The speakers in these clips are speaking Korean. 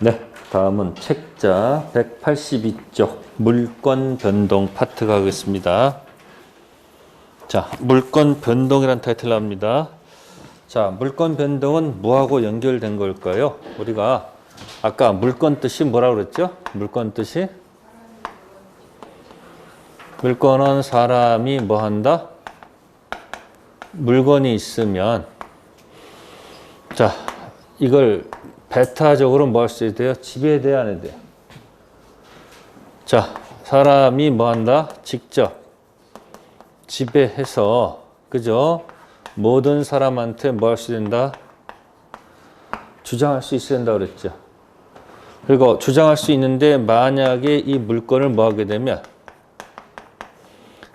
네, 다음은 책자 182쪽 물권 변동 파트 가겠습니다. 자, 물권 변동이란 타이틀 나옵니다. 자, 물권 변동은 뭐하고 연결된 걸까요? 우리가 아까 물권 뜻이 뭐라고 그랬죠? 물권 뜻이? 물권은 사람이 뭐 한다? 물건이 있으면, 자, 이걸 베타적으로 뭐 할 수 있대요? 지배돼야 안 해야 돼요? 자, 사람이 뭐 한다? 직접 지배해서, 그죠? 모든 사람한테 뭐 할 수 된다? 주장할 수 있어야 된다고 그랬죠. 그리고 주장할 수 있는데 만약에 이 물건을 뭐 하게 되면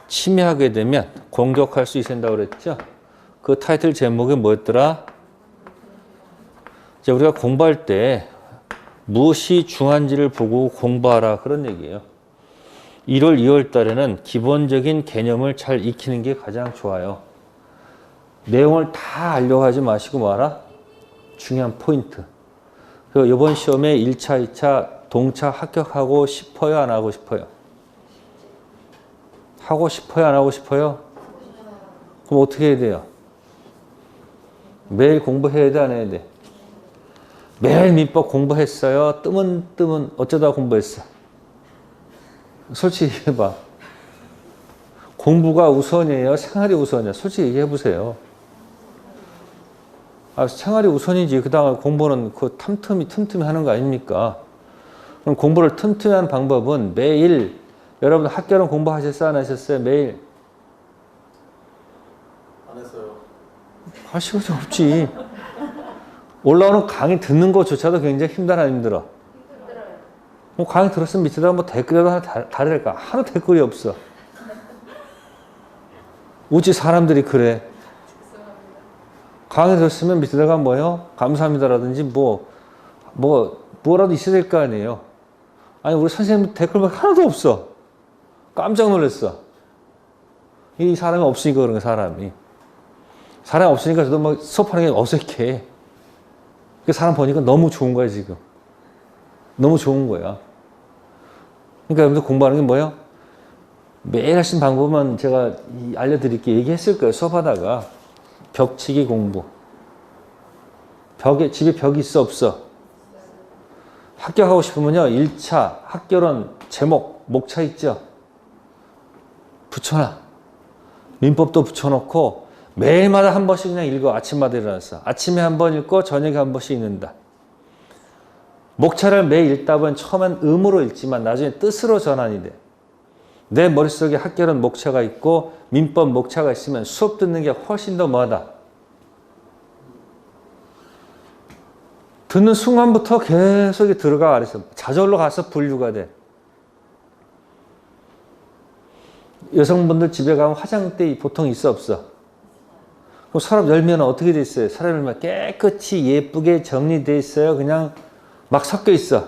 침해하게 되면 공격할 수 있어야 된다고 그랬죠. 그 타이틀 제목이 뭐였더라? 이제 우리가 공부할 때 무엇이 중요한지를 보고 공부하라 그런 얘기예요. 1월, 2월 달에는 기본적인 개념을 잘 익히는 게 가장 좋아요. 내용을 다 알려고 하지 마시고 뭐하라? 중요한 포인트. 그리고 이번 시험에 1차, 2차 동차 합격하고 싶어요? 안 하고 싶어요? 하고 싶어요? 안 하고 싶어요? 그럼 어떻게 해야 돼요? 매일 공부해야 돼? 안 해야 돼? 매일 민법 공부했어요? 뜨문뜨문 어쩌다 공부했어? 솔직히 얘기해봐. 공부가 우선이에요? 생활이 우선이에요? 솔직히 얘기해보세요. 아, 생활이 우선이지. 그 다음에 공부는 그 틈틈이 하는 거 아닙니까? 그럼 공부를 틈틈이 하는 방법은 매일, 여러분 학교는 공부하셨어요? 안 하셨어요? 매일? 안 했어요. 할 시간이 없지. 올라오는 강의 듣는 것조차도 굉장히 힘들어, 안 힘들어? 힘들어요. 뭐 강의 들었으면 밑에다가 뭐 댓글이라도 하나 달을까? 하나 댓글이 없어. 어찌 사람들이 그래? 강의 들었으면 밑에다가 뭐요? 감사합니다라든지 뭐라도 있어야 될 거 아니에요. 아니, 우리 선생님 댓글밖에 하나도 없어. 깜짝 놀랐어. 이 사람이 없으니까 그런 거야, 사람이. 사람이 없으니까 저도 막 수업하는 게 어색해. 그 사람 보니까 너무 좋은 거야, 지금. 너무 좋은 거야. 그러니까 여러분들 공부하는 게 뭐예요? 매일 하신 방법은 제가 알려드릴게 얘기했을 거예요, 수업하다가. 벽치기 공부. 집에 벽이 있어, 없어? 합격하고 싶으면요, 1차 합격론 제목, 목차 있죠? 붙여놔. 민법도 붙여놓고 매일마다 한 번씩 그냥 읽어. 아침마다 일어나서. 아침에 한 번 읽고 저녁에 한 번씩 읽는다. 목차를 매일 읽다 보면 처음엔 음으로 읽지만 나중에 뜻으로 전환이 돼. 내 머릿속에 학교는 목차가 있고 민법 목차가 있으면 수업 듣는 게 훨씬 더 뭐하다. 듣는 순간부터 계속 들어가 그래서 저절로 가서 분류가 돼. 여성분들 집에 가면 화장대 보통 있어 없어? 그럼 서랍 열면 어떻게 돼 있어요? 서랍 열면 깨끗이 예쁘게 정리돼 있어요? 그냥 막 섞여 있어?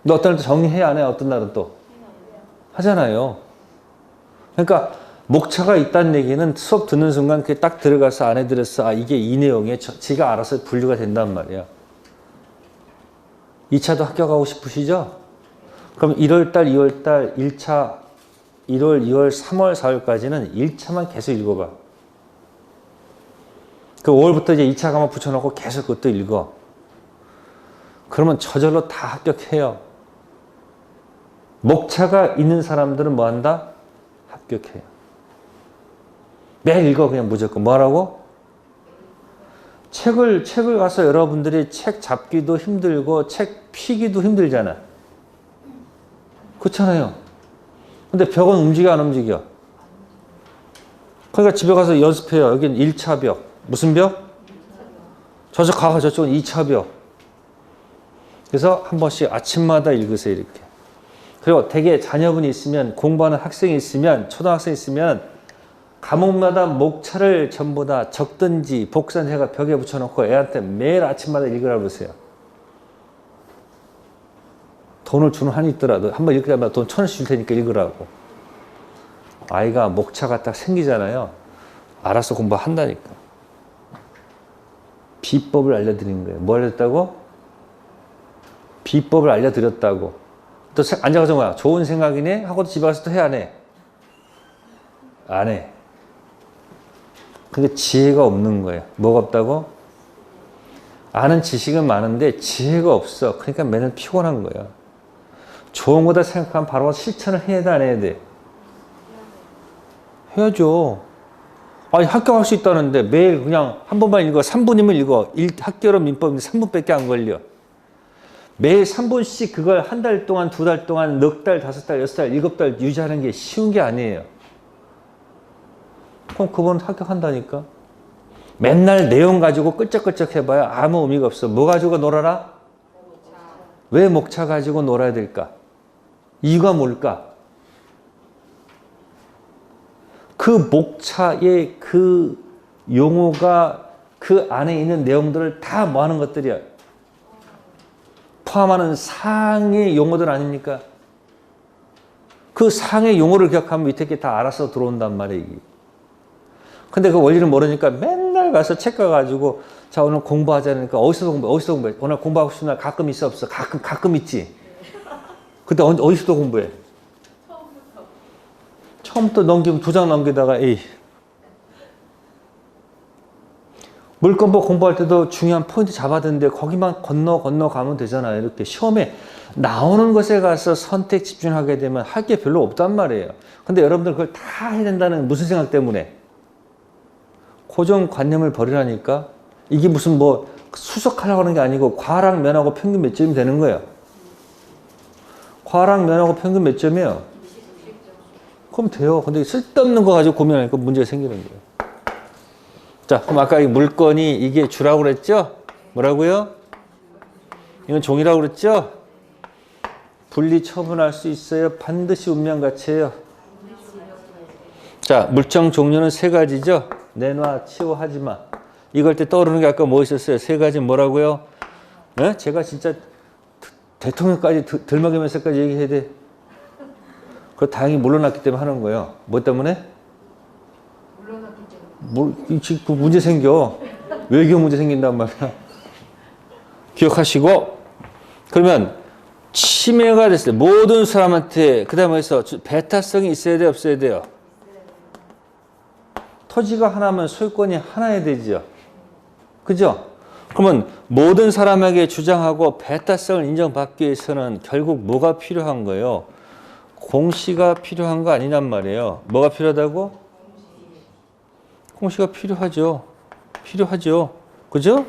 근데 어떤 날도 정리해 안 해? 어떤 날은 또? 하잖아요. 그러니까 목차가 있다는 얘기는 수업 듣는 순간 그게 딱 들어가서 안에 들어서 아 이게 이 내용에 지가 알아서 분류가 된단 말이야. 2차도 합격하고 싶으시죠? 그럼 1월달, 2월달 1차 1월, 2월, 3월, 4월까지는 1차만 계속 읽어봐. 그 5월부터 이제 2차 과목 붙여놓고 계속 그것도 읽어. 그러면 저절로 다 합격해요. 목차가 있는 사람들은 뭐 한다? 합격해요. 매일 읽어 그냥 무조건. 뭐하라고? 책을 가서 여러분들이 책 잡기도 힘들고 책 피기도 힘들잖아. 그렇잖아요. 근데 벽은 움직여 안 움직여? 그러니까 집에 가서 연습해요. 여긴 1차 벽. 무슨 벽? 저쪽 가가 저쪽은 2차 벽. 그래서 한 번씩 아침마다 읽으세요. 이렇게. 그리고 되게 자녀분이 있으면 공부하는 학생이 있으면 초등학생이 있으면 과목마다 목차를 전부 다 적든지 복사해가 벽에 붙여놓고 애한테 매일 아침마다 읽으라고 그러세요. 돈을 주는 한이 있더라도 한번 읽으려면 돈 1,000원씩 줄 테니까 읽으라고. 아이가 목차가 딱 생기잖아요. 알아서 공부한다니까. 비법을 알려드린 거예요. 뭐 알려줬다고? 비법을 알려드렸다고. 또 앉아가서 뭐야? 좋은 생각이네? 하고도 집에 가서 또 해, 안 해? 안 해. 근데 지혜가 없는 거예요. 뭐가 없다고? 아는 지식은 많은데 지혜가 없어. 그러니까 맨날 피곤한 거야. 좋은 거다 생각하면 바로 실천을 해야 돼, 안 해야 돼? 해야죠. 아니, 합격할 수 있다는데 매일 그냥 한 번만 읽어. 3분이면 읽어. 학교로 민법인데 3분밖에 안 걸려. 매일 3분씩 그걸 한 달 동안, 두 달 동안, 넉 달, 다섯 달, 여섯 달, 일곱 달 유지하는 게 쉬운 게 아니에요. 그럼 그분 합격한다니까? 맨날 내용 가지고 끄적끄적 해봐야 아무 의미가 없어. 뭐 가지고 놀아라? 왜 목차 가지고 놀아야 될까? 이유가 뭘까? 그 목차의 그 용어가 그 안에 있는 내용들을 다 뭐 하는 것들이야? 포함하는 상의 용어들 아닙니까? 그 상의 용어를 기억하면 밑에 게 다 알아서 들어온단 말이에요. 근데 그 원리를 모르니까 맨날 가서 책 가가지고 자, 오늘 공부하자니까 어디서 공부해? 오늘 공부하고 싶은 날 가끔 있어, 없어? 가끔 있지. 그때 어디서 공부해? 처음부터 넘기면 2장 넘기다가 에이. 물권법 공부할 때도 중요한 포인트 잡아두는데 거기만 건너가면 되잖아요. 이렇게 시험에 나오는 것에 가서 선택 집중하게 되면 할 게 별로 없단 말이에요. 근데 여러분들 그걸 다 해야 된다는 무슨 생각 때문에? 고정관념을 버리라니까. 이게 무슨 뭐 수석하려고 하는 게 아니고 과락 면하고 평균 몇 점이 되는 거예요. 과락 면하고 평균 몇 점이에요? 그럼 돼요. 근데 쓸데없는 거 가지고 고민하니까 문제가 생기는 거예요. 자, 그럼 아까 이 물건이 이게 주라고 그랬죠? 뭐라고요? 이건 종이라고 그랬죠? 분리 처분할 수 있어요? 반드시 운명가치예요. 자, 물정 종류는 3가지죠? 내놔, 치워, 하지마. 이걸 때 떠오르는 게 아까 뭐 있었어요? 3가지 뭐라고요? 네? 제가 진짜 대통령까지 들먹이면서까지 얘기해야 돼. 그거 다행히 물러났기 때문에 하는 거예요. 뭐 때문에? 그 문제 생겨. 외교 문제 생긴단 말이야. 기억하시고, 그러면 침해가 됐을 때 모든 사람한테 그 다음에 해서 배타성이 있어야 돼요, 없어야 돼요? 토지가 하나면 소유권이 하나야 되죠. 그죠? 그러면 모든 사람에게 주장하고 배타성을 인정받기 위해서는 결국 뭐가 필요한 거예요? 공시가 필요한 거 아니란 말이에요. 뭐가 필요하다고? 공시가 필요하죠. 필요하죠. 그죠?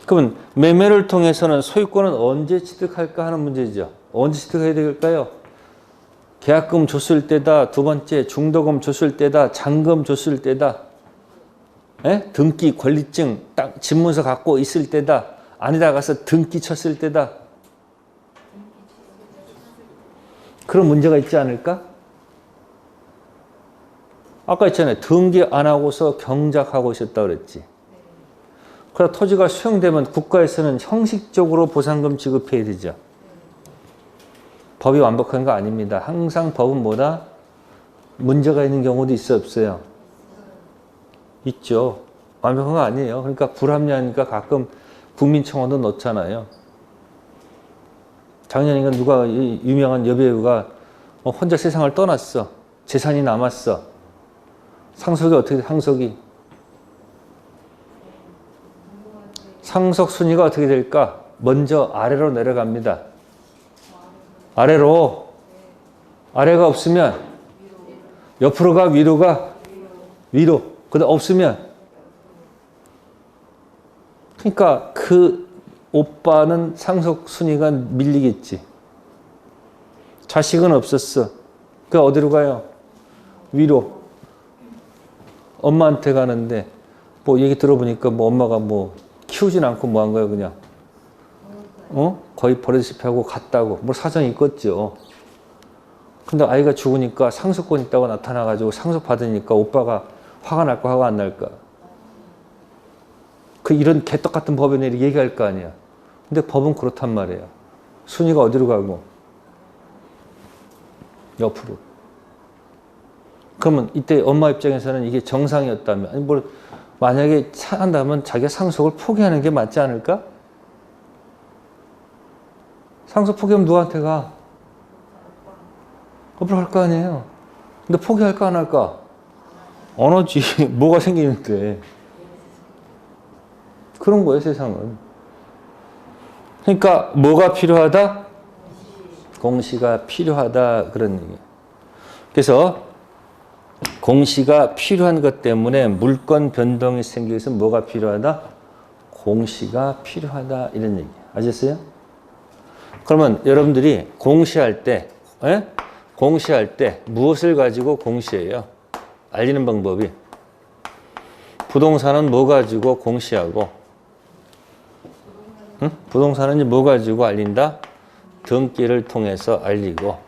그러면 매매를 통해서는 소유권은 언제 취득할까 하는 문제죠. 언제 취득해야 될까요? 계약금 줬을 때다. 두 번째, 중도금 줬을 때다. 잔금 줬을 때다. 에? 등기, 권리증, 딱 집문서 갖고 있을 때다. 아니다 가서 등기 쳤을 때다. 그런 문제가 있지 않을까? 아까 있잖아요. 등기 안 하고서 경작하고 있었다 그랬지. 그러다 토지가 수용되면 국가에서는 형식적으로 보상금 지급해야 되죠. 법이 완벽한 거 아닙니다. 항상 법은 뭐다? 문제가 있는 경우도 있어, 없어요? 있죠. 완벽한 거 아니에요. 그러니까 불합리하니까 가끔 국민청원도 넣잖아요. 작년인가 누가 유명한 여배우가 혼자 세상을 떠났어. 재산이 남았어. 상속이 어떻게 돼? 상속 순위가 어떻게 될까? 먼저 아래로 내려갑니다. 아래로. 아래가 없으면 옆으로 가, 위로 가? 위로. 그다음 없으면 그러니까 그 오빠는 상속 순위가 밀리겠지. 자식은 없었어. 그 어디로 가요? 위로. 엄마한테 가는데 뭐 얘기 들어보니까 뭐 엄마가 뭐 키우진 않고 뭐 한 거예요, 그냥. 거의 버릇이 하고 갔다고. 뭐 사정이 있겠죠. 근데 아이가 죽으니까 상속권 있다고 나타나가지고 상속받으니까 오빠가 화가 날까, 화가 안 날까? 그 이런 개떡 같은 법에 내리 얘기할 거 아니야. 근데 법은 그렇단 말이에요. 순위가 어디로 가고? 옆으로. 그러면 이때 엄마 입장에서는 이게 정상이었다면, 아니 뭘 만약에 한다면 자기가 상속을 포기하는 게 맞지 않을까? 상속 포기하면 누구한테 가? 앞으로 갈 거 아니에요. 근데 포기할까 안 할까? 안 하지. 뭐가 생기는데. 그런 거예요, 세상은. 그러니까 뭐가 필요하다? 공시가 필요하다. 그런 얘기예요. 그래서 공시가 필요한 것 때문에 물권 변동이 생기기 위해서 뭐가 필요하다? 공시가 필요하다. 이런 얘기예요. 아셨어요? 그러면 여러분들이 공시할 때, 공시할 때 무엇을 가지고 공시해요? 알리는 방법이. 부동산은 뭐 가지고 공시하고, 부동산은 뭐 가지고 알린다? 등기를 통해서 알리고,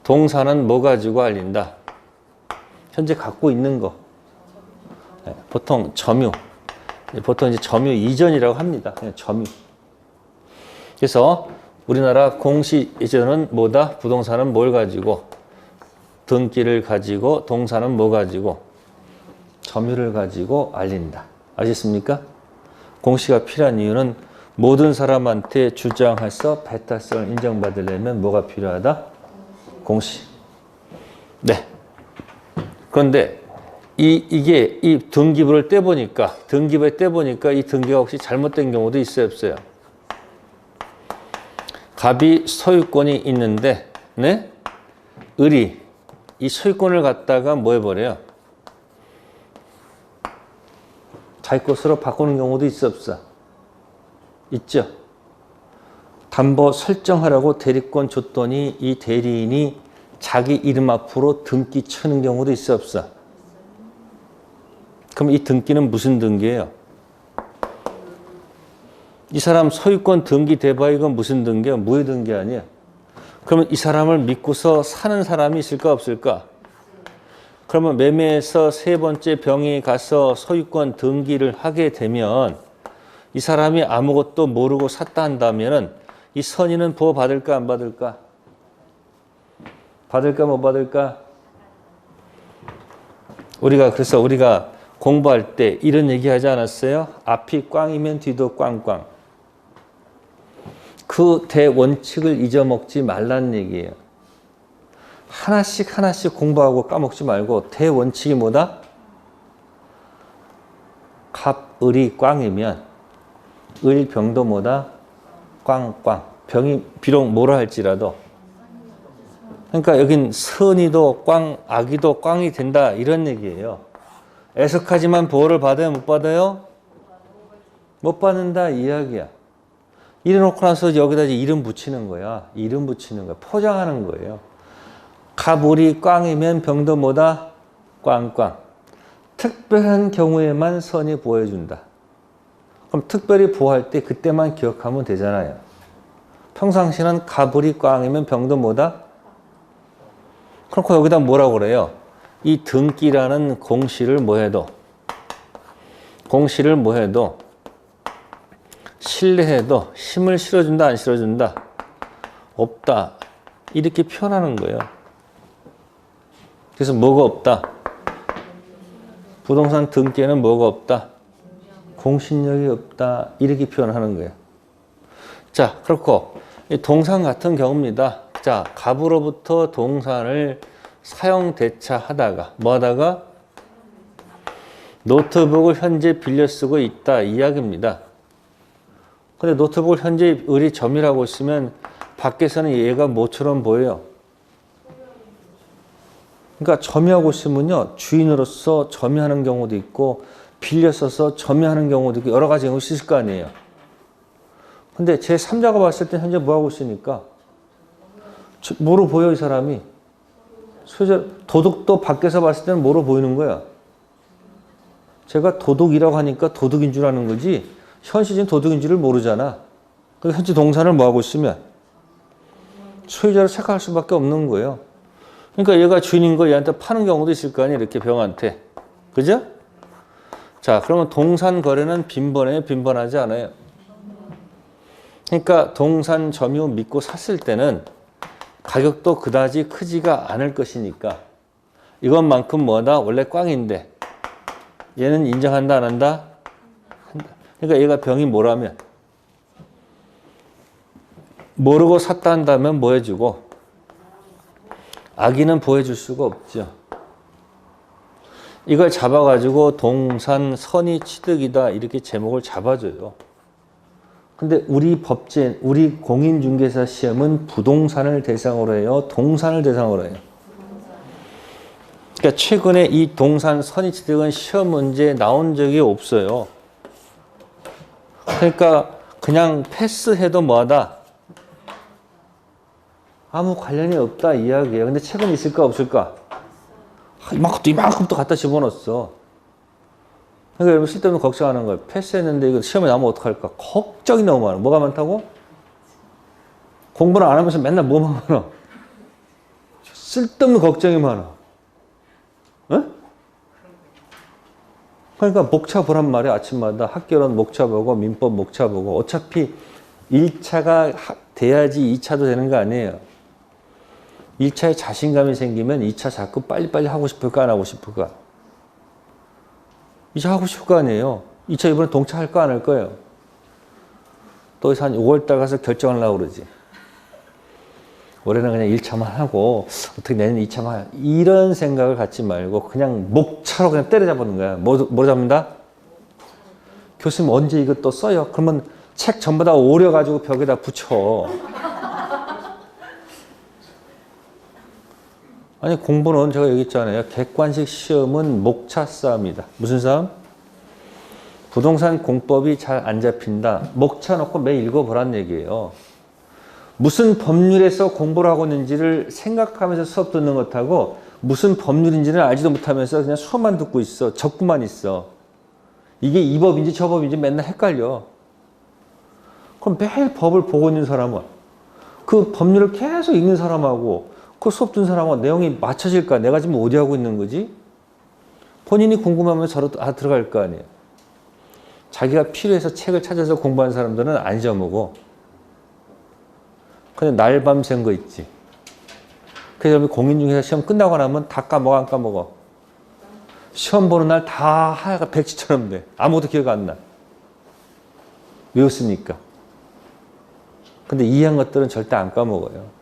동사는 뭐 가지고 알린다? 현재 갖고 있는 거. 보통 점유. 보통 이제 점유 이전이라고 합니다. 그냥 점유. 그래서 우리나라 공시 이전은 뭐다? 부동산은 뭘 가지고? 등기를 가지고, 동사는 뭐 가지고? 점유를 가지고 알린다. 아셨습니까? 공시가 필요한 이유는 모든 사람한테 주장해서 배타성을 인정받으려면 뭐가 필요하다? 공시. 네. 그런데 이게 이 등기부를 떼보니까, 등기부에 떼보니까 이 등기가 혹시 잘못된 경우도 있어요, 없어요? 갑이 소유권이 있는데, 네? 을이 이 소유권을 갖다가 뭐 해버려요? 자기 것으로 바꾸는 경우도 있어, 없어? 있죠? 담보 설정하라고 대리권 줬더니 이 대리인이 자기 이름 앞으로 등기 쳐는 경우도 있어, 없어? 그럼 이 등기는 무슨 등기예요? 이 사람 소유권 등기 대봐 이건 무슨 등기야? 무효 등기 아니야? 그러면 이 사람을 믿고서 사는 사람이 있을까 없을까? 그러면 매매에서 세 번째 병이 가서 소유권 등기를 하게 되면 이 사람이 아무것도 모르고 샀다 한다면은 이 선인은 보호 받을까 안 받을까? 받을까 못 받을까? 그래서 우리가 공부할 때 이런 얘기 하지 않았어요? 앞이 꽝이면 뒤도 꽝꽝. 그 대원칙을 잊어먹지 말라는 얘기예요. 하나씩 공부하고 까먹지 말고 대원칙이 뭐다? 갑, 을이 꽝이면 을, 병도 뭐다? 꽝꽝. 병이 비록 뭐라 할지라도 그러니까 여긴 선이도 꽝, 악이도 꽝이 된다 이런 얘기예요. 애석하지만 보호를 받아요? 못 받아요? 못 받는다 이 이야기야. 이래놓고 나서 여기다 이제 이름 붙이는 거야. 이름 붙이는 거야. 포장하는 거예요. 갑을이 꽝이면 병도 뭐다? 꽝꽝. 특별한 경우에만 선이 보호해준다. 그럼 특별히 보호할 때 그때만 기억하면 되잖아요. 평상시는 갑을이 꽝이면 병도 뭐다? 그렇고 여기다 뭐라고 그래요? 이 등기라는 공시를 뭐해도 신뢰해도 힘을 실어준다 안 실어준다? 없다. 이렇게 표현하는 거예요. 그래서 뭐가 없다? 부동산 등기에는 뭐가 없다? 공신력이 없다. 이렇게 표현하는 거예요. 자, 그렇고 동산 같은 경우입니다. 자, 갑으로부터 동산을 사용 대차하다가 뭐 하다가 노트북을 현재 빌려 쓰고 있다 이야기입니다. 근데 노트북을 현재 을이 점유하고 있으면 밖에서는 얘가 뭐처럼 보여요? 그러니까 점유하고 있으면요 주인으로서 점유하는 경우도 있고 빌려 써서 점유하는 경우도 있고 여러 가지 경우가 있을 거 아니에요. 근데 제 3자가 봤을 때 현재 뭐 하고 있으니까 뭐로 보여 이 사람이? 도둑도 밖에서 봤을 때는 뭐로 보이는 거야? 제가 도둑이라고 하니까 도둑인 줄 아는 거지 현실적인 도둑인 줄을 모르잖아. 그러니까 현재 동산을 뭐 하고 있으면 소유자로 착각할 수밖에 없는 거예요. 그러니까 얘가 주인인 거 얘한테 파는 경우도 있을 거 아니에요. 이렇게 병한테. 그죠? 자, 그러면 동산 거래는 빈번해요? 빈번하지 않아요? 그러니까 동산 점유 믿고 샀을 때는 가격도 그다지 크지가 않을 것이니까 이것만큼 뭐다? 원래 꽝인데 얘는 인정한다 안 한다? 한다. 그러니까 얘가 병이 뭐라면 모르고 샀다 한다면 뭐 해주고 악의는 보여줄 수가 없죠. 이걸 잡아가지고 동산 선의 취득이다 이렇게 제목을 잡아줘요. 근데 우리 법제, 우리 공인중개사 시험은 부동산을 대상으로 해요? 동산을 대상으로 해요? 그러니까 최근에 이 동산 선의 취득은 시험 문제에 나온 적이 없어요. 그러니까 그냥 패스해도 뭐하다? 아무 관련이 없다 이야기예요. 근데 책은 있을까 없을까? 이만큼도 갖다 집어넣었어. 그러니까 여러분 쓸데없는 걱정하는 거예요. 패스했는데 이거 시험에 나오면 어떡할까? 걱정이 너무 많아. 뭐가 많다고? 공부를 안 하면서 맨날 뭐만 많아? 쓸데없는 걱정이 많아. 응? 그러니까 목차 보란 말이야. 아침마다 학교론 목차 보고 민법 목차 보고 어차피 1차가 돼야지 2차도 되는 거 아니에요. 1차에 자신감이 생기면 2차 자꾸 빨리빨리 하고 싶을까 안 하고 싶을까? 2차 하고 싶을 거 아니에요. 2차 이번에 동차할 거 안 할 거예요. 또 한 5월달 가서 결정하려고 그러지. 올해는 그냥 1차만 하고 어떻게 내년 2차만 이런 생각을 갖지 말고 그냥 목차로 그냥 때려잡는 거야. 뭐로 잡는다? 교수님 언제 이거 또 써요? 그러면 책 전부 다 오려가지고 벽에다 붙여. 아니 공부는 제가 얘기했잖아요. 객관식 시험은 목차 싸움이다. 무슨 싸움? 부동산 공법이 잘 안 잡힌다. 목차 놓고 매일 읽어보란 얘기예요. 무슨 법률에서 공부를 하고 있는지를 생각하면서 수업 듣는 것하고 무슨 법률인지는 알지도 못하면서 그냥 수업만 듣고 있어. 적고만 있어. 이게 이 법인지 저 법인지 맨날 헷갈려. 그럼 매일 법을 보고 있는 사람은 그 법률을 계속 읽는 사람하고 그 수업 듣는 사람하고 내용이 맞춰질까? 내가 지금 어디 하고 있는 거지? 본인이 궁금하면 저로 들어갈 거 아니에요. 자기가 필요해서 책을 찾아서 공부하는 사람들은 안 잊어먹어. 근데 날밤 샌 거 있지. 그래서 공인중개사 시험 끝나고 나면 다 까먹어 안 까먹어? 시험 보는 날 다 하얀 백지처럼 돼. 아무것도 기억 안 나. 외웠으니까. 근데 이해한 것들은 절대 안 까먹어요.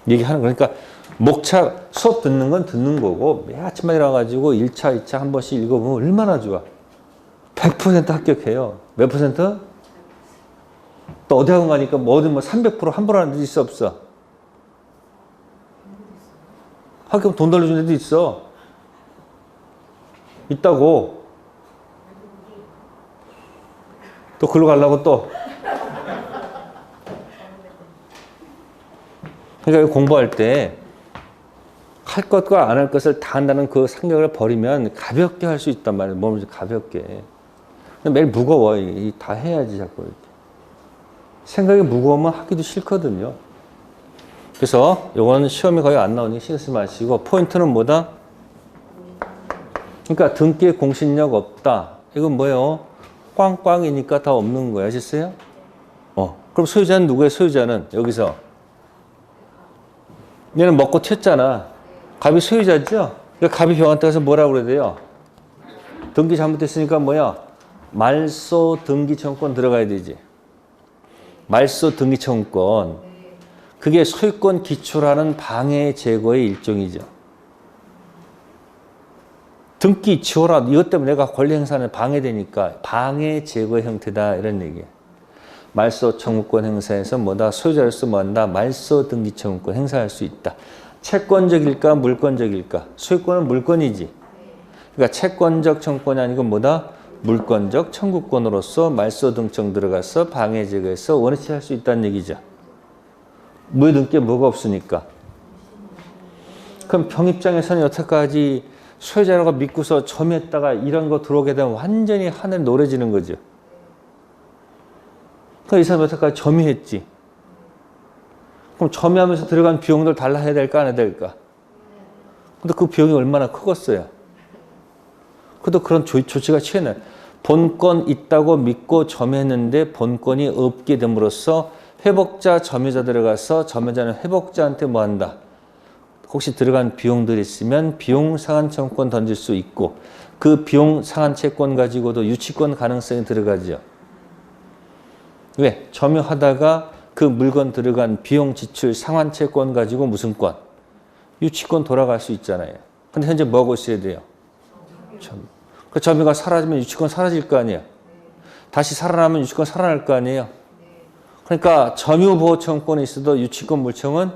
얘기하는 거니까 목차 수업 듣는 건 듣는 거고 매일 아침에 일어나가지고 1차, 2차 한 번씩 읽어보면 얼마나 좋아. 100% 합격해요. 몇 퍼센트? 또 어디 학원 가니까 뭐든 뭐 300% 함부로 하는 데도 있어 없어? 학교 돈 돌려주는 데도 있어. 있다고. 또 글로 가려고 또. 그러니까 공부할 때 할 것과 안 할 것을 다 한다는 그 생각을 버리면 가볍게 할 수 있단 말이에요. 몸을 가볍게. 매일 무거워. 다 해야지 자꾸 이렇게. 생각이 무거우면 하기도 싫거든요. 그래서 요거는 시험이 거의 안 나오니까 신경 쓰지 마시고 포인트는 뭐다? 그러니까 등기에 공신력 없다. 이건 뭐예요? 꽝꽝이니까 다 없는 거야. 아셨어요? 그럼 소유자는 누구예요? 소유자는 여기서 얘는 먹고 튀었잖아. 갑이 소유자죠? 그러니까 갑이 병한테 가서 뭐라고 그래야 돼요? 등기 잘못됐으니까 뭐야? 말소 등기청권 들어가야 되지. 말소 등기청권. 그게 소유권 기초라는 방해 제거의 일종이죠. 등기 지워라. 이것 때문에 내가 권리 행사는 방해되니까 방해 제거의 형태다. 이런 얘기예요. 말소 청구권 행사에서 뭐다? 소유자로서 뭐한다? 말소 등기 청구권 행사할 수 있다. 채권적일까? 물권적일까? 소유권은 물권이지. 그러니까 채권적 청구권이 아니고 뭐다? 물권적 청구권으로서 말소 등청 들어가서 방해 제거해서 원위치 할 수 있다는 얘기죠. 무효 등기에 뭐가 없으니까. 그럼 병 입장에서는 여태까지 소유자라고 믿고서 점유했다가 이런 거 들어오게 되면 완전히 하늘 노래지는 거죠. 그럼 이 사람 여태까지 점유했지. 그럼 점유하면서 들어간 비용들 달라 해야 될까 안 해야 될까? 근데 그 비용이 얼마나 크겠어요. 그래도 그런 조치가 취해놔요. 본권 있다고 믿고 점유했는데 본권이 없게 됨으로써 회복자 점유자 들어가서 점유자는 회복자한테 뭐 한다? 혹시 들어간 비용들이 있으면 비용 상환청권 던질 수 있고 그 비용 상환채권 가지고도 유치권 가능성이 들어가죠. 왜? 점유하다가 그 물건 들어간 비용 지출 상환채권 가지고 무슨 권? 유치권 돌아갈 수 있잖아요. 근데 현재 뭐 하고 있어야 돼요? 점유. 그 점유가 사라지면 유치권 사라질 거 아니에요. 다시 살아나면 유치권 살아날 거 아니에요. 그러니까 점유보호청권이 있어도 유치권 물청은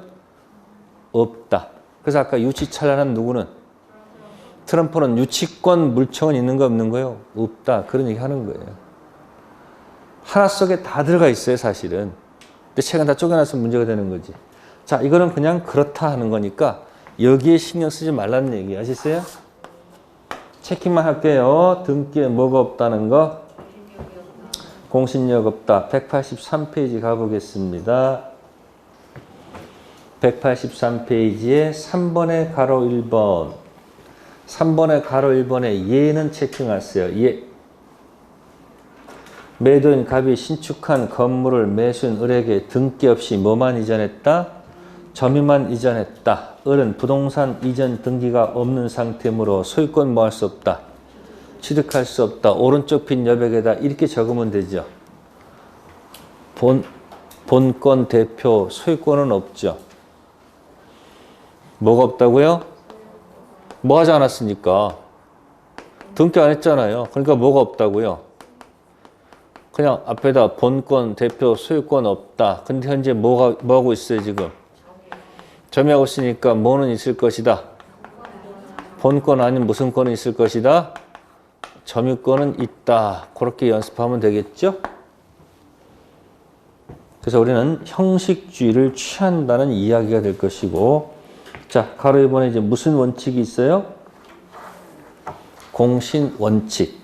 없다. 그래서 아까 유치찬란한 누구는? 트럼프는 유치권 물청은 있는 거 없는 거요? 없다. 그런 얘기 하는 거예요. 하나 속에 다 들어가 있어요, 사실은. 근데 책은 다 쪼개놔서 문제가 되는 거지. 자, 이거는 그냥 그렇다 하는 거니까 여기에 신경 쓰지 말라는 얘기 아시겠어요? 체킹만 할게요. 등기에 뭐가 없다는 거. 공신력 없다. 183페이지 가보겠습니다. 183페이지에 3번의 가로 1번. 3번의 가로 1번에 예는 체킹하세요. 예. 매도인 갑이 신축한 건물을 매수인 을에게 등기 없이 뭐만 이전했다? 점유만 이전했다. 을은 부동산 이전 등기가 없는 상태이므로 소유권 뭐 할 수 없다? 취득할 수 없다. 오른쪽 빈 여백에다 이렇게 적으면 되죠. 본권 대표 소유권은 없죠. 뭐가 없다고요? 뭐 하지 않았으니까. 등기 안 했잖아요. 그러니까 뭐가 없다고요? 그냥 앞에다 본권 대표 소유권 없다. 근데 현재 뭐 하고 있어요 지금? 점유하고 있으니까 뭐는 있을 것이다? 본권 아닌 무슨 권은 있을 것이다? 점유권은 있다. 그렇게 연습하면 되겠죠? 그래서 우리는 형식주의를 취한다는 이야기가 될 것이고, 자, 가로 1번에 이제 무슨 원칙이 있어요? 공신 원칙.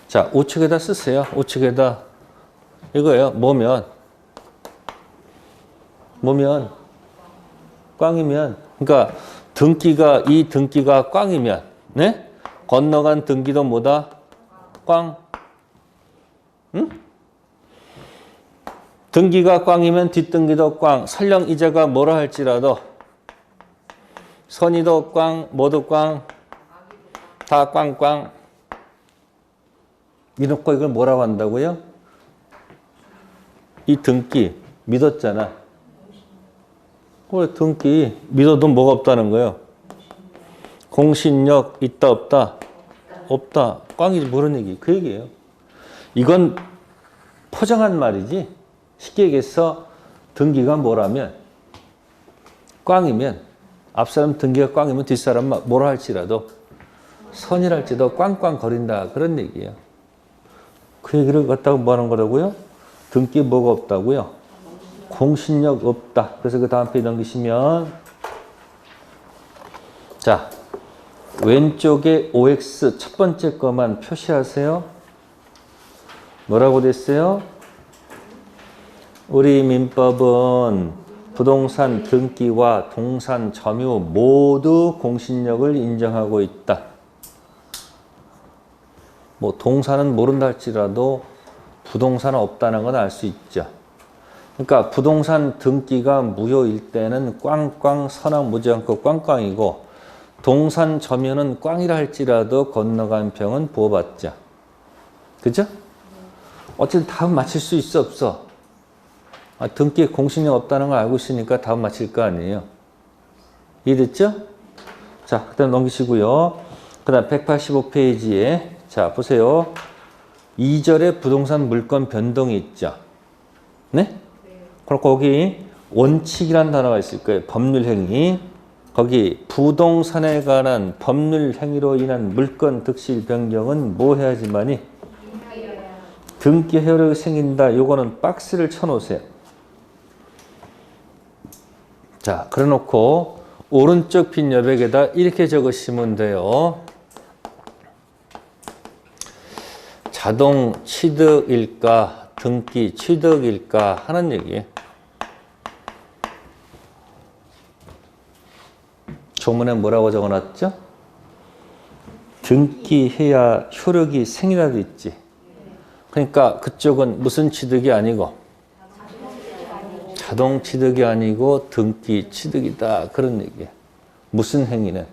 자, 우측에다 쓰세요. 우측에다 이거예요. 뭐면 꽝이면, 그러니까 이 등기가 꽝이면, 네? 건너간 등기도 뭐다? 꽝. 응? 등기가 꽝이면 뒷등기도 꽝. 설령 이자가 뭐라 할지라도 선의도 꽝, 뭐도 꽝, 다 꽝꽝. 이놓고 이걸 뭐라고 한다고요? 이 등기 믿었잖아. 그래, 등기 믿어도 뭐가 없다는 거예요? 공신력 있다 없다? 없다. 꽝이지 뭐런 얘기. 그 얘기예요. 이건 포장한 말이지. 쉽게 얘기해서 등기가 뭐라면 꽝이면 앞사람 등기가 꽝이면 뒷사람 뭐라 할지라도 선이랄지도 꽝꽝거린다. 그런 얘기예요. 그 얘기를 갖다가 뭐 하는 거라고요? 등기 뭐가 없다고요? 공신력 없다. 그래서 그 다음 페이지 넘기시면 자, 왼쪽에 OX 첫 번째 것만 표시하세요. 뭐라고 됐어요? 우리 민법은 부동산 등기와 동산 점유 모두 공신력을 인정하고 있다. 뭐 동산은 모른다 할지라도 부동산은 없다는 건 알 수 있죠. 그러니까 부동산 등기가 무효일 때는 꽝꽝 선악 무지 않고 꽝꽝이고 동산 점유는 꽝이라 할지라도 건너간 병은 부어봤자. 그죠? 어쨌든 답은 맞힐 수 있어 없어? 등기에 공신력 없다는 걸 알고 있으니까 답은 맞힐 거 아니에요. 이해됐죠? 자, 그 다음 넘기시고요. 그 다음 185페이지에 자 보세요. 2절에 부동산 물권 변동이 있죠. 네? 그럼 거기 원칙이라는 단어가 있을 거예요. 법률행위. 거기 부동산에 관한 법률행위로 인한 물권 득실 변경은 뭐 해야지만이? 등기 효력이 생긴다. 요거는 박스를 쳐놓으세요. 자, 그래놓고 오른쪽 빈 여백에다 이렇게 적으시면 돼요. 자동 취득일까, 등기 취득일까 하는 얘기예요. 조문에 뭐라고 적어놨죠? 등기해야 효력이 생이라도 있지. 그러니까 그쪽은 무슨 취득이 아니고 자동 취득이 아니고 등기 취득이다. 그런 얘기예요. 무슨 행위는?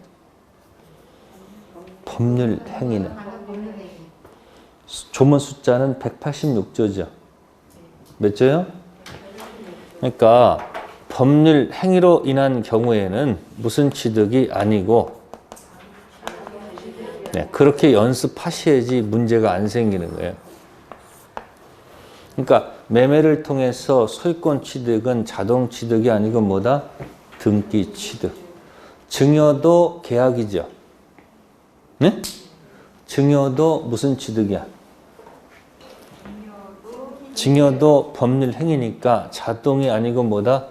법률 행위는. 조문 숫자는 186조죠. 몇 조요? 그러니까 법률 행위로 인한 경우에는 무슨 취득이 아니고, 네, 그렇게 연습하셔야지 문제가 안 생기는 거예요. 그러니까 매매를 통해서 소유권 취득은 자동 취득이 아니고 뭐다? 등기 취득. 증여도 계약이죠. 네? 증여도 무슨 취득이야? 증여도 법률 행위니까 자동이 아니고 뭐다?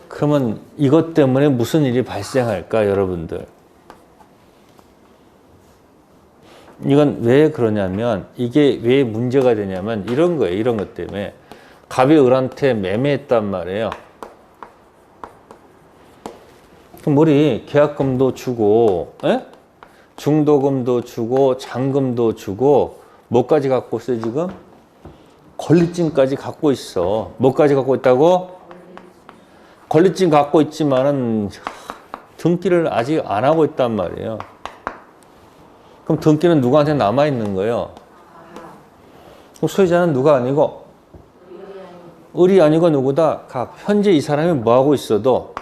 그러면 이것 때문에 무슨 일이 발생할까, 여러분들? 이건 왜 그러냐면, 이게 왜 문제가 되냐면 이런 거예요. 이런 것 때문에. 갑이 을한테 매매했단 말이에요. 그럼 우리 계약금도 주고, 에? 중도금도 주고, 잔금도 주고, 뭐까지 갖고 있어 지금? 권리증까지 갖고 있어. 뭐까지 갖고 있다고? 권리증 갖고 있지만은 등기를 아직 안 하고 있단 말이에요. 그럼 등기는 누구한테 남아있는 거예요? 그럼 소유자는 누가 아니고? 을이 아니고 누구다? 갑. 현재 이 사람이 뭐하고 있어도,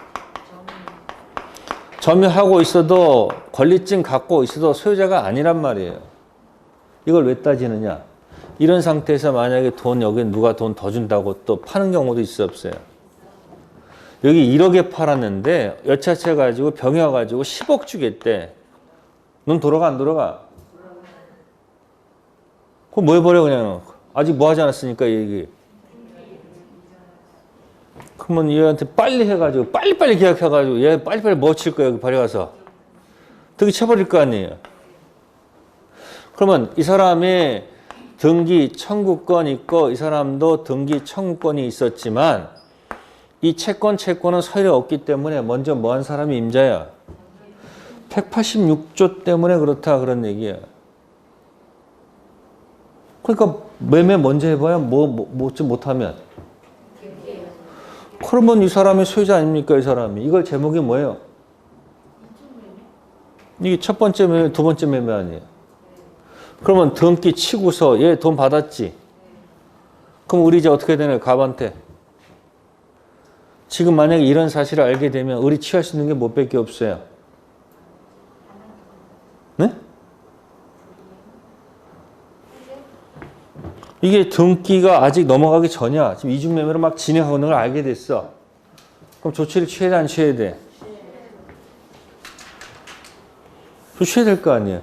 점유하고 있어도, 권리증 갖고 있어도 소유자가 아니란 말이에요. 이걸 왜 따지느냐? 이런 상태에서 만약에 돈, 여기 누가 돈 더 준다고 또 파는 경우도 있어, 없어요? 여기 1억에 팔았는데 여차치 가지고 병이 와가지고 10억 주겠대. 넌 돌아가 안 돌아가? 그럼 뭐 해버려 그냥. 아직 뭐 하지 않았으니까 이 얘기. 그러면 얘한테 빨리 해가지고 빨리빨리 계약해가지고 얘 빨리빨리 뭐 칠 거야 여기 발에 가서. 등기 쳐버릴 거 아니에요. 그러면 이 사람의 등기 청구권 있고 이 사람도 등기 청구권이 있었지만 이 채권은 서열이 없기 때문에 먼저 뭐 한 사람이 임자야? 186조 때문에 그렇다 그런 얘기야. 그러니까 매매 먼저 해봐야 못하면. 그러면 이 사람이 소유자 아닙니까? 이 사람이. 이걸 제목이 뭐예요? 이게 첫 번째 매매, 두 번째 매매 아니에요. 그러면 등기 치고서 얘 돈 받았지. 그럼 우리 이제 어떻게 되나요? 갑한테. 지금 만약에 이런 사실을 알게 되면 우리 취할 수 있는 게 뭐 밖에 없어요. 네? 이게 등기가 아직 넘어가기 전이야. 지금 이중매매로 막 진행하고 있는 걸 알게 됐어. 그럼 조치를 취해야 돼, 안 취해야 돼? 취해야 될 거 아니에요.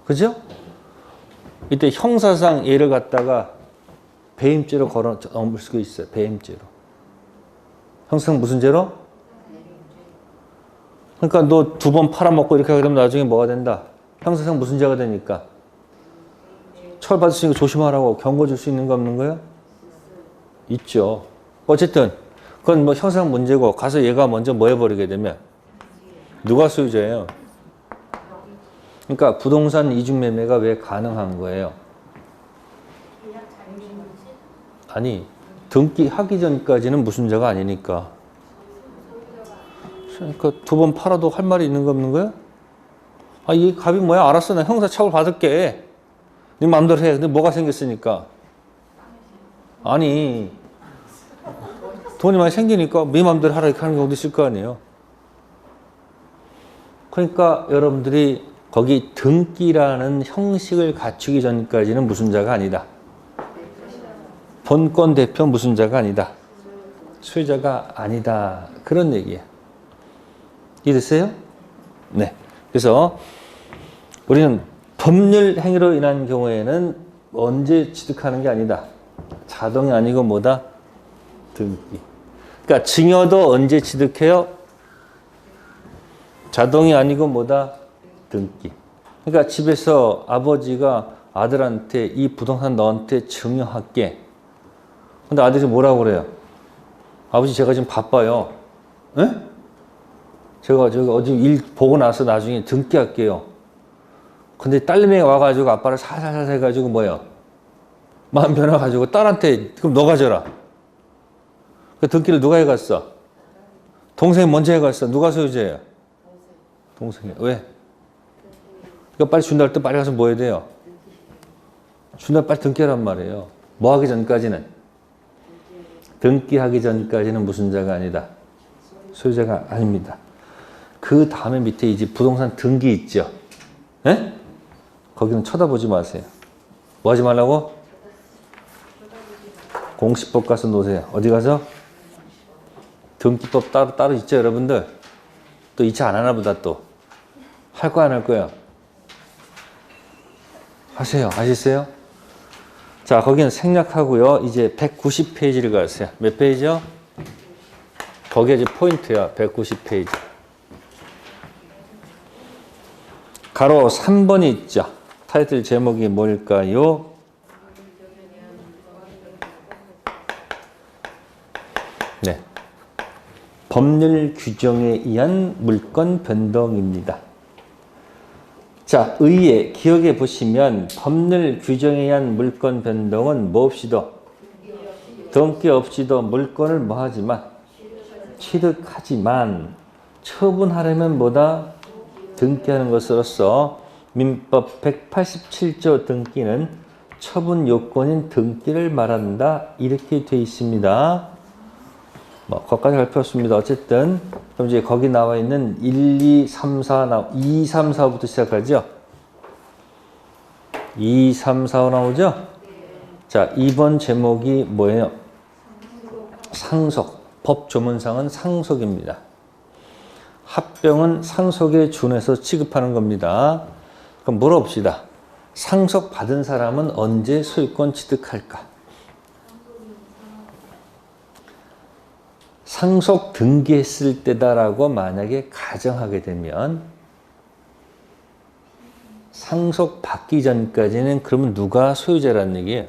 그죠? 이때 형사상 얘를 갖다가 배임죄로 걸어 넘을 수가 있어요. 배임죄로. 형사상 무슨 죄로? 그러니까 너 2번 팔아먹고 이렇게 하게 되면 나중에 뭐가 된다? 형사상 무슨 죄가 되니까? 처벌받을 수 있는 거 조심하라고 경고 줄 수 있는 거 없는 거예요? 있죠. 어쨌든 그건 뭐 형사상 문제고 가서 얘가 먼저 뭐 해버리게 되면 누가 소유자예요? 그러니까 부동산 이중매매가 왜 가능한 거예요? 아니, 등기하기 전까지는 무슨 죄가 아니니까. 그러니까 2번 팔아도 할 말이 있는 거 없는 거야? 아, 이 갑이 뭐야? 알았어. 나 형사처벌 받을게. 네 마음대로 해. 근데 뭐가 생겼으니까? 아니, 돈이 많이 생기니까 네 마음대로 하라 이렇게 하는 경우도 있을 거 아니에요. 그러니까 여러분들이 거기 등기라는 형식을 갖추기 전까지는 무슨 자가 아니다. 본권 대표 무슨 자가 아니다. 소유자가 아니다. 그런 얘기예요. 이해됐어요? 네. 그래서 우리는 법률 행위로 인한 경우에는 언제 취득하는 게 아니다. 자동이 아니고 뭐다? 등기. 그러니까 증여도 언제 취득해요? 자동이 아니고 뭐다? 등기. 그러니까 집에서 아버지가 아들한테 이 부동산 너한테 증여할게. 근데 아들이 뭐라고 그래요? 아버지 제가 지금 바빠요. 에? 제가 어제 일 보고 나서 나중에 등기할게요. 근데 딸내미가 와가지고 아빠를 살살살 해가지고 뭐야? 마음 변해가지고 딸한테 그럼 너 가져라. 그 등기를 누가 해갔어? 동생이 먼저 해갔어. 누가 소유자예요? 동생이. 왜? 그러니까 빨리 준다 할 때 빨리 가서 뭐 해야 돼요? 준다 빨리 등기하란 말이에요. 뭐 하기 전까지는? 등기하기 전까지는 무슨 자가 아니다. 소유자가 아닙니다. 그 다음에 밑에 이제 부동산 등기 있죠. 예? 거기는 쳐다보지 마세요. 뭐 하지 말라고? 공시법 가서 놓으세요. 어디 가서? 등기법 따로 있죠, 여러분들? 또 2차 안 하나 보다 또. 할 거야, 안 할 거야? 하세요. 아시세요? 자, 거기는 생략하고요. 이제 190페이지를 가세요. 몇 페이지요? 거기에 이제 포인트야. 190페이지. 가로 3번이 있죠. 타이틀 제목이 뭘까요? 네. 법률 규정에 의한 물권 변동입니다. 자, 의에 기억해 보시면 법률 규정에 의한 물권 변동은 뭐 없이도 등기 없이도 물권을 뭐 하지만 취득하지만 처분하려면 뭐다? 등기하는 것으로서 민법 187조 등기는 처분 요건인 등기를 말한다. 이렇게 되어 있습니다. 뭐 거기까지 갈 필요 없습니다. 어쨌든 그럼 이제 거기 나와 있는 1, 2, 3, 4 2, 3, 4부터 시작하죠. 2, 3, 4 나오죠? 자, 2번 제목이 뭐예요? 상속. 법 조문상은 상속입니다. 합병은 상속에 준해서 취급하는 겁니다. 그럼 물어봅시다. 상속 받은 사람은 언제 소유권 취득할까? 상속 등기했을 때다라고 만약에 가정하게 되면 상속 받기 전까지는 그러면 누가 소유자라는 얘기예요?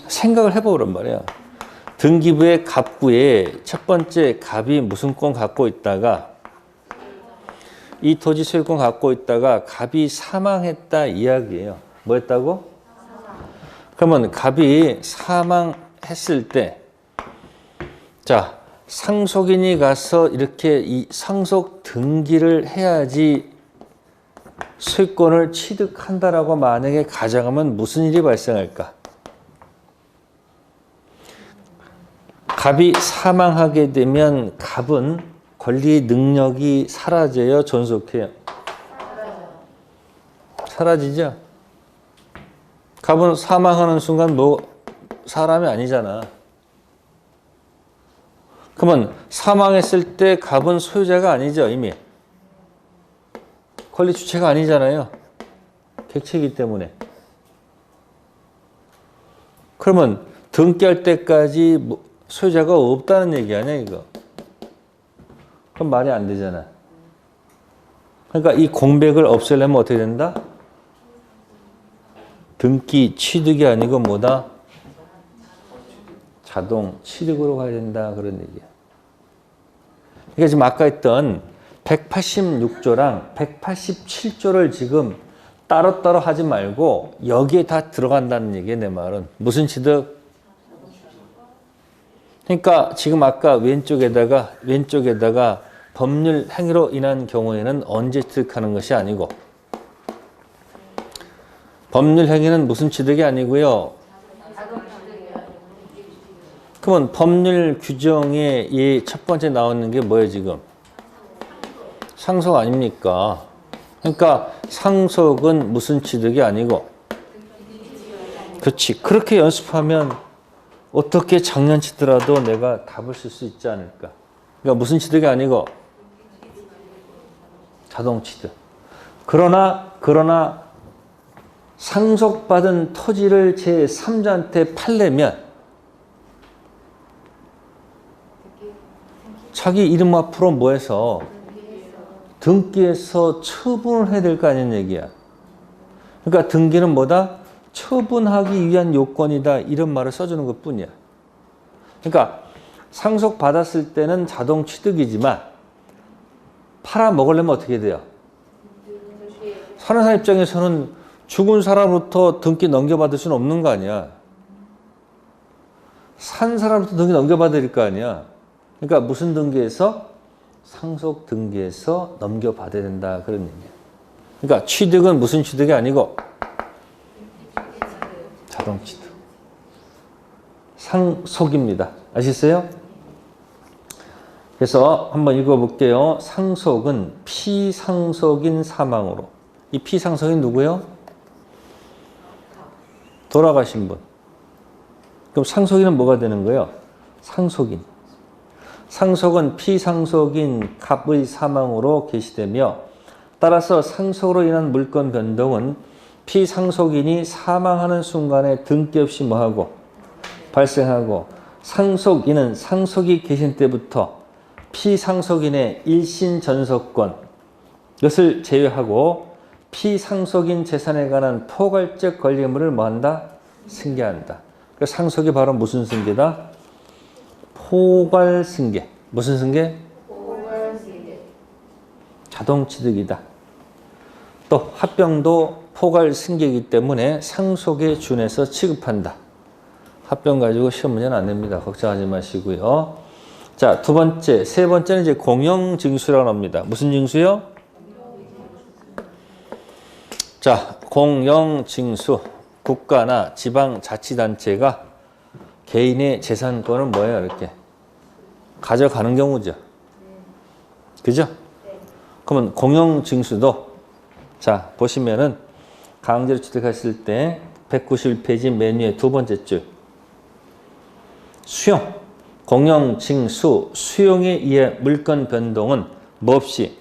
생각을 해보란 말이야. 등기부의 갑구에 첫 번째 갑이 무슨 권 갖고 있다가 이 토지 소유권 갖고 있다가 갑이 사망했다 이야기예요. 뭐 했다고? 그러면 갑이 사망했을 때 자, 상속인이 가서 이렇게 이 상속 등기를 해야지 소유권을 취득한다라고 만약에 가정하면 무슨 일이 발생할까? 갑이 사망하게 되면 갑은 권리 능력이 사라져요, 존속해요? 사라지죠? 갑은 사망하는 순간 뭐 사람이 아니잖아. 그러면 사망했을 때 갑은 소유자가 아니죠, 이미. 권리 주체가 아니잖아요. 객체이기 때문에. 그러면 등기할 때까지 소유자가 없다는 얘기 아니야, 이거? 그럼 말이 안 되잖아. 그러니까 이 공백을 없애려면 어떻게 된다? 등기 취득이 아니고 뭐다? 자동 취득으로 가야 된다. 그런 얘기야. 그러니까 지금 아까 했던 186조랑 187조를 지금 따로따로 하지 말고 여기에 다 들어간다는 얘기야, 내 말은. 무슨 취득? 그러니까 지금 아까 왼쪽에다가 법률 행위로 인한 경우에는 언제 취득하는 것이 아니고 법률 행위는 무슨 취득이 아니고요. 그러면 법률 규정에 이 첫 번째 나오는 게 뭐예요, 지금? 상속 아닙니까? 그러니까 상속은 무슨 취득이 아니고 그렇지. 그렇게 연습하면 어떻게 장난치더라도 내가 답을 쓸 수 있지 않을까? 그러니까 무슨 취득이 아니고 자동 취득. 그러나 상속받은 토지를 제3자한테 팔려면 자기 이름 앞으로 뭐 해서 등기해서 처분을 해야 될 거 아니냐 얘기야. 그러니까 등기는 뭐다? 처분하기 위한 요건이다. 이런 말을 써주는 것 뿐이야. 그러니까 상속받았을 때는 자동 취득이지만 팔아먹으려면 어떻게 돼요? 사는 사람 입장에서는 죽은 사람으로부터 등기 넘겨받을 수는 없는 거 아니야. 산 사람부터 등기 넘겨받을 거 아니야. 그러니까 무슨 등기에서? 상속 등기에서 넘겨받아야 된다. 그런 얘기예요. 그러니까 취득은 무슨 취득이 아니고 자동 취득. 상속입니다. 아시겠어요? 그래서 한번 읽어볼게요. 상속은 피상속인 사망으로. 이 피상속인 누구예요? 돌아가신 분. 그럼 상속인은 뭐가 되는 거예요? 상속인. 상속은 피상속인 갑의 사망으로 개시되며 따라서 상속으로 인한 물권 변동은 피상속인이 사망하는 순간에 등기 없이 뭐하고 발생하고 상속인은 상속이 계신 때부터 피상속인의 일신 전속권 이것을 제외하고 피상속인 재산에 관한 포괄적 권리의무를 뭐한다? 승계한다. 그 상속이 바로 무슨 승계다? 포괄승계. 무슨 승계? 포괄승계. 자동취득이다. 또 합병도 포괄승계이기 때문에 상속에 준해서 취급한다. 합병 가지고 시험 문제는 안 냅니다. 걱정하지 마시고요. 자, 두 번째, 세 번째는 이제 공영징수라고 합니다. 무슨 징수요? 자, 공영징수. 국가나 지방자치단체가 개인의 재산권을 뭐예요? 이렇게 가져가는 경우죠. 그죠? 그러면 공영징수도 자, 보시면은 강제로 취득하실 때 191페이지 맨 위에 두 번째 줄 수용, 공영징수, 수용에 의해 물권 변동은 뭐 없이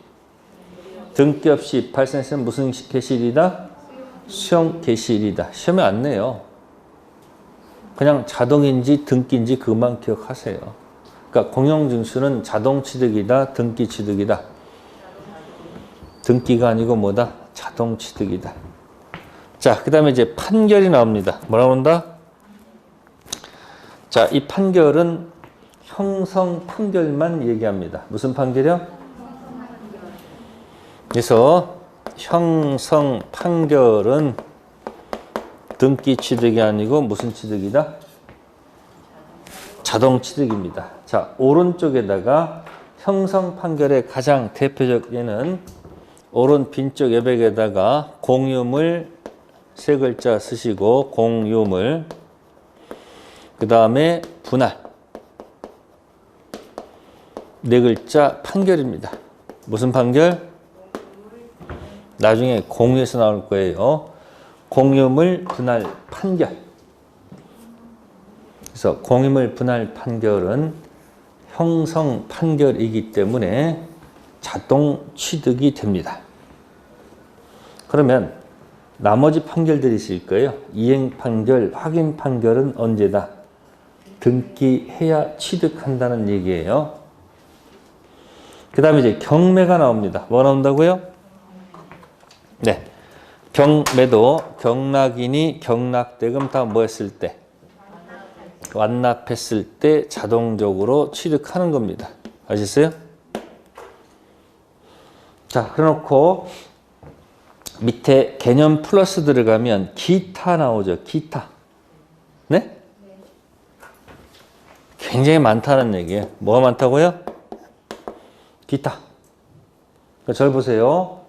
등기 없이 발생해서 무슨 개시일이다? 수용 개시일이다. 시험에 안 내요. 그냥 자동인지 등기인지 그것만 기억하세요. 그러니까 공영징수는 자동취득이다, 등기취득이다. 등기가 아니고 뭐다? 자동취득이다. 자, 그 다음에 이제 판결이 나옵니다. 뭐라고 한다? 자, 이 판결은 형성 판결만 얘기합니다. 무슨 판결이요? 그래서 형성 판결은 등기 취득이 아니고 무슨 취득이다? 자동 취득입니다. 자, 오른쪽에다가 형성 판결의 가장 대표적 예는 오른 빈쪽 여백에다가 공유물 세 글자 쓰시고 공유물 그 다음에 분할 네 글자 판결입니다. 무슨 판결? 나중에 공유에서 나올 거예요. 공유물 분할 판결. 그래서 공유물 분할 판결은 형성 판결이기 때문에 자동 취득이 됩니다. 그러면 나머지 판결들이 있을 거예요. 이행 판결, 확인 판결은 언제다? 등기해야 취득한다는 얘기예요. 그 다음에 이제 경매가 나옵니다. 뭐 나온다고요? 네. 경매도 경락인이 경락대금 다 뭐 했을 때? 완납했을 때 자동적으로 취득하는 겁니다. 아시겠어요? 자, 그래놓고 밑에 개념 플러스 들어가면 기타 나오죠. 기타. 네? 굉장히 많다는 얘기예요. 뭐가 많다고요? 기타. 잘 보세요.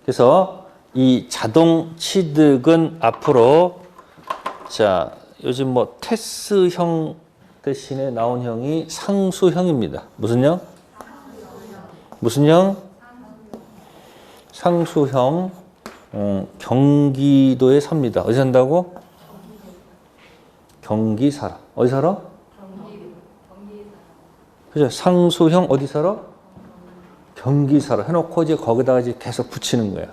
그래서 이 자동 취득은 앞으로 자, 요즘 뭐 테스형 대신에 나온 형이 상수형입니다. 무슨 형? 무슨 형? 상수형. 경기도에 삽니다. 어디 산다고? 경기 살아. 어디 살아? 그죠? 상수형 어디 살아? 경기 살아. 해놓고 이제 거기다가 이제 계속 붙이는 거야.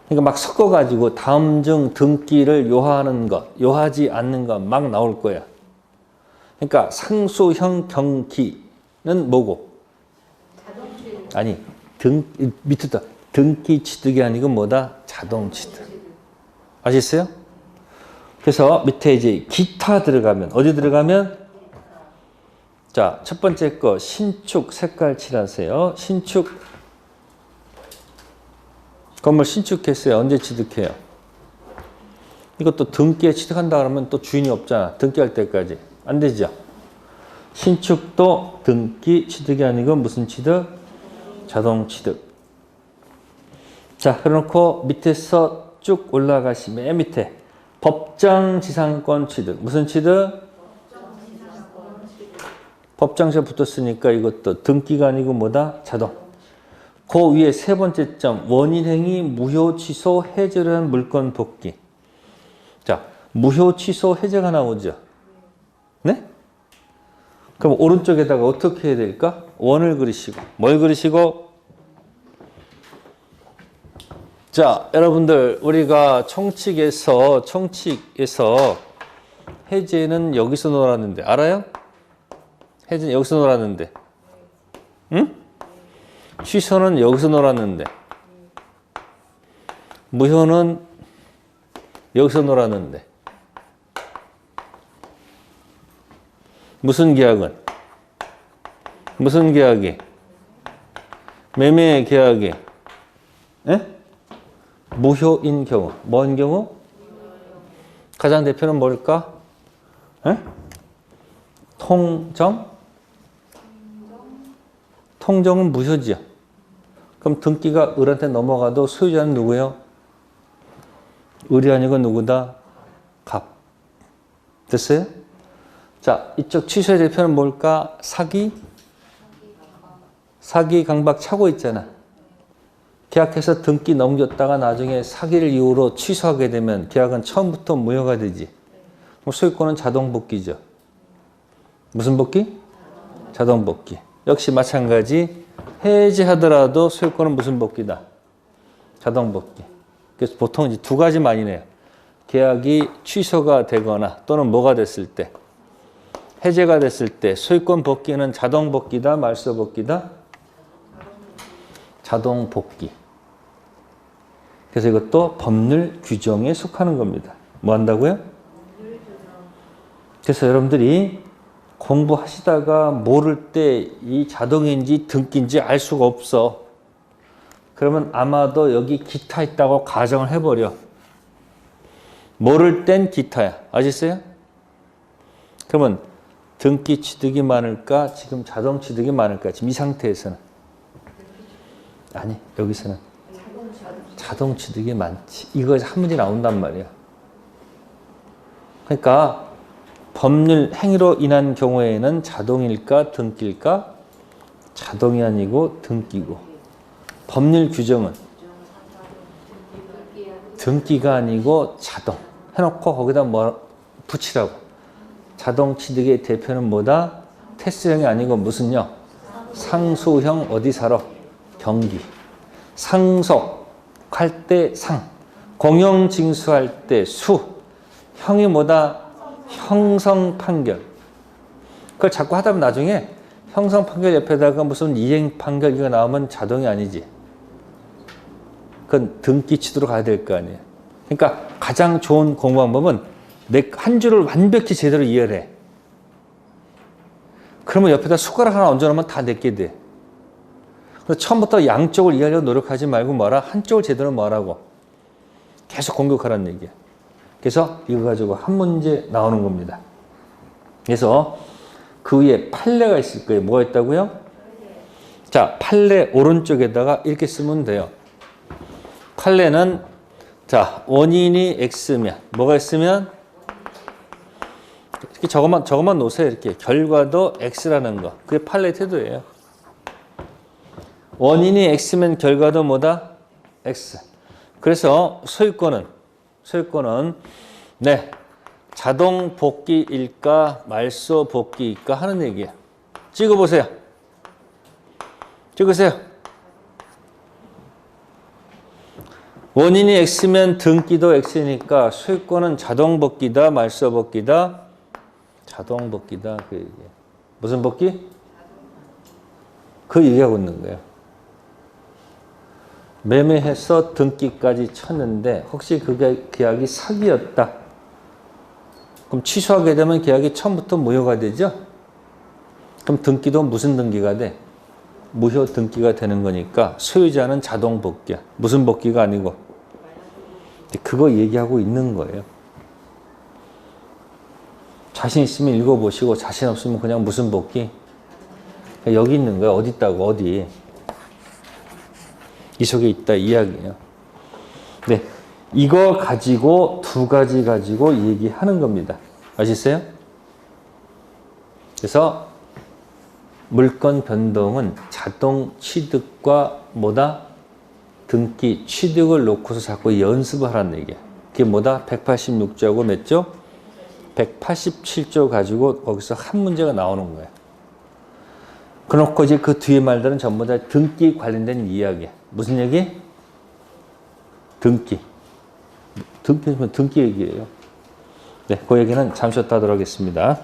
그러니까 막 섞어가지고 다음 중 등기를 요하는 것, 요하지 않는 것 막 나올 거야. 그러니까 상수형 경기는 뭐고? 아니, 밑에다 등기 취득이 아니고 뭐다? 자동 취득. 아시겠어요? 그래서 밑에 이제 기타 들어가면 어디 들어가면? 자, 첫 번째 거 신축 색깔 칠하세요. 신축 건물 신축했어요. 언제 취득해요? 이것도 등기에 취득한다 그러면 또 주인이 없잖아. 등기할 때까지. 안 되죠. 신축도 등기 취득이 아니고 무슨 취득? 자동 취득. 자, 그래놓고 밑에서 쭉 올라가시면 맨 밑에 법정지상권 취득. 무슨 취득? 법정지가 붙었으니까 이것도 등기가 아니고 뭐다? 자동. 그 위에 세 번째 점, 원인행위 무효 취소 해제를 한 물건 복귀. 자, 무효 취소 해제가 나오죠. 네? 그럼 오른쪽에다가 어떻게 해야 될까? 원을 그리시고, 뭘 그리시고? 자, 여러분들, 우리가 총칙에서 해제는 여기서 놀았는데, 알아요? 해제는 여기서 놀았는데, 응? 취소는 여기서 놀았는데, 무효는 여기서 놀았는데, 무슨 계약은? 무슨 계약이? 매매 계약이? 에? 무효인 경우. 뭔 경우? 가장 대표는 뭘까? 에? 통정? 통정은 무효지요. 그럼 등기가 을한테 넘어가도 소유자는 누구예요? 을이 아니고 누구다? 갑. 됐어요? 자, 이쪽 취소의 대표는 뭘까? 사기? 사기 강박 차고 있잖아. 계약해서 등기 넘겼다가 나중에 사기를 이유로 취소하게 되면 계약은 처음부터 무효가 되지. 그럼 소유권은 자동 복귀죠. 무슨 복귀? 자동 복귀. 역시 마찬가지. 해지하더라도 소유권은 무슨 복귀다? 자동 복귀. 그래서 보통 이제 두 가지 많이 내요. 계약이 취소가 되거나 또는 뭐가 됐을 때, 해제가 됐을 때 소유권 복귀는 자동 복귀다, 말소 복귀다? 자동 복귀. 그래서 이것도 법률 규정에 속하는 겁니다. 뭐 한다고요? 그래서 여러분들이 공부하시다가 모를 때 이 자동인지 등기인지 알 수가 없어. 그러면 아마도 여기 기타 있다고 가정을 해버려. 모를 땐 기타야. 아시겠어요? 그러면 등기 취득이 많을까? 지금 자동 취득이 많을까? 지금 이 상태에서는. 아니, 여기서는 자동 취득이 많지. 이거 한 문제 나온단 말이야. 그러니까 법률 행위로 인한 경우에는 자동일까? 등기일까? 자동이 아니고 등기고. 법률 규정은 등기가 아니고 자동. 해놓고 거기다 뭐 붙이라고. 자동 취득의 대표는 뭐다? 테스형이 아니고 무슨요? 상수형 어디 살아? 경기. 상속할 때 상. 공영징수할 때 수. 형이 뭐다? 형성 판결. 그걸 자꾸 하다 보면 나중에 형성 판결 옆에다가 무슨 이행 판결 이거 나오면 자동이 아니지. 그건 등기 취득으로 가야 될 거 아니에요. 그러니까 가장 좋은 공부 방법은 내 한 줄을 완벽히 제대로 이해를 해. 그러면 옆에다 숟가락 하나 얹어놓으면 다 내게 돼. 그래서 처음부터 양쪽을 이해하려고 노력하지 말고 뭐라? 한쪽을 제대로 뭐라고? 계속 공격하라는 얘기야. 그래서 이거 가지고 한 문제 나오는 겁니다. 그래서 그 위에 판례가 있을 거예요. 뭐가 있다고요? 자, 판례 오른쪽에다가 이렇게 쓰면 돼요. 판례는 자, 원인이 X면 뭐가 있으면 이렇게 저것만 놓으세요. 이렇게 결과도 X라는 거. 그게 판례 태도예요. 원인이 X면 결과도 뭐다? X. 그래서 소유권은 네, 자동 복귀일까 말소 복귀일까 하는 얘기예요. 찍어보세요. 찍으세요. 원인이 X면 등기도 X니까 소유권은 자동 복귀다 말소 복귀다? 자동 복귀다. 그 얘기예요. 무슨 복귀? 그 얘기하고 있는 거예요. 매매해서 등기까지 쳤는데 혹시 그게 계약이 사기였다. 그럼 취소하게 되면 계약이 처음부터 무효가 되죠? 그럼 등기도 무슨 등기가 돼? 무효 등기가 되는 거니까 소유자는 자동 복귀야. 무슨 복귀가 아니고. 그거 얘기하고 있는 거예요. 자신 있으면 읽어보시고 자신 없으면 그냥 무슨 복귀? 여기 있는 거야. 어디 있다고? 어디? 이 속에 있다 이야기예요. 네, 이거 가지고 두 가지 가지고 얘기하는 겁니다. 아시겠어요? 그래서 물건 변동은 자동 취득과 뭐다? 등기 취득을 놓고서 자꾸 연습을 하라는 얘기야. 그게 뭐다? 186조하고 몇 조? 187조 가지고 거기서 한 문제가 나오는 거야. 그놓고 이제 그 뒤에 말들은 전부 다 등기 관련된 이야기야. 무슨 얘기? 등기. 등기 얘기예요. 네, 그 얘기는 잠시 후에 하도록 하겠습니다.